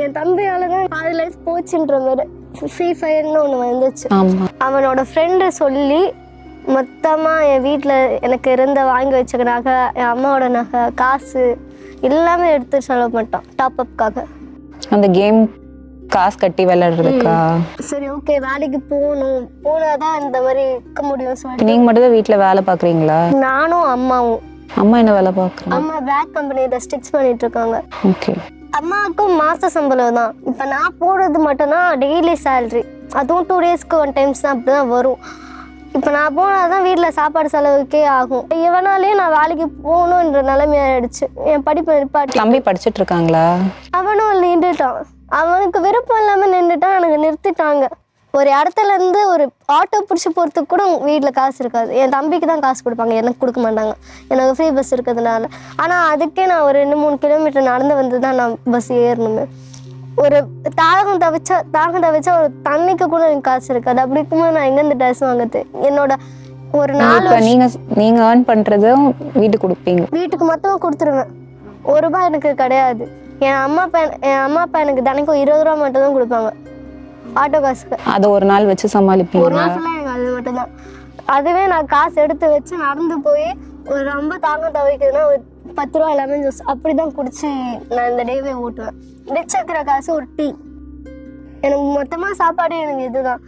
என் தம்பியால தான் பாதி லைஃப் போச்சுன்ற மாதிரி ஃப்ரீ ஃபயர்னு ஒன்று வந்துச்சு. அவனோட ஃப்ரெண்டு சொல்லி மொத்தமாக என் வீட்டில் எனக்கு இருந்த வாங்கி வச்சுக்க நகை, என் அம்மாவோட நகை, காசு எல்லாமே எடுத்து செலவு பண்ணிட்டான் டாப் அப்காக. அந்த கேம் காசு கட்டி விளையாடுறதுக்கா? சரி ஓகே, வேலைக்கு போனாதான் இந்த மாதிரி இருக்க முடியும் சொல்லி. நீங்க மட்டும் தான் வீட்டில் வேலை பார்க்குறீங்களா? நானும் அம்மாவும். அம்மா என்ன வேலை பார்க்குறாங்க? அம்மா பேக் கம்பெனியில் ஸ்டிச் பண்ணிட்டு இருக்காங்க. ஓகே. அம்மாவுக்கும் மாச சம்பளம் தான். இப்போ நான் போடுறது மட்டும்தான் டெய்லி சேலரி, அதுவும் 2 டேஸ்க்கு 1 டைம்ஸ் தான் அப்படி தான் வரும். இப்போ நான் போனால் தான் வீட்டில் சாப்பாடு செலவுக்கே ஆகும். இவனாலே நான் வேலைக்கு போகணுன்ற நிலைமையாயிடுச்சு. என் படிப்பு நிப்பாட்டி. தம்பி படிச்சுட்டு இருக்காங்களா? அவனும் நின்றுட்டான். அவனுக்கு விருப்பம் இல்லாமல் நின்றுட்டான். எனக்கு நிறுத்திட்டாங்க. ஒரு இடத்துல இருந்து ஒரு ஆட்டோ பிடிச்சி போகிறதுக்கு கூட வீட்டில் காசு இருக்காது. என் தம்பிக்கு தான் காசு கொடுப்பாங்க, எனக்கு கொடுக்க மாட்டாங்க. எனக்கு ஃப்ரீ பஸ் இருக்கிறதுனால. ஆனால் அதுக்கே நான் ஒரு 2-3 கிலோமீட்டர் நடந்து வந்து தான் நான் பஸ் ஏறணுமே. ஒரு தாகம் தவிச்சா ஒரு தண்ணிக்கு கூட எனக்கு காசு இருக்காது. அப்படி இருக்கும்போது நான் எங்கேருந்து ட்ரெஸ் வாங்குறது? என்னோட ஒரு 4 நீங்க ஏர்ன் பண்றதும் வீட்டுக்கு கொடுப்பீங்க? வீட்டுக்கு மொத்தமாக கொடுத்துருவேன். ₹1 எனக்கு கிடையாது. என் அம்மா அப்பா எனக்கு தினைக்கும் 20 ரூபா மட்டும் தான் கொடுப்பாங்க ஆட்டோ காசுக்கு. அதை ஒரு நாள் வச்சு சமாளிப்பீங்க? ஒரு நாள் ஃபுல்லாக எனக்கு அது மட்டும் தான். அதுவே நான் காசு எடுத்து வச்சு நடந்து போய் ஒரு ரொம்ப தாகம் தவிக்குதுன்னா ஒரு 10 ரூபா லெமன் ஜூஸ் அப்படி தான் குடிச்சு நான் இந்த டேவே ஓட்டுவேன். மிச்சம் இருக்கிற காசு ஒரு டீ. எனக்கு மொத்தமாக சாப்பாடு எனக்கு இதுதான்.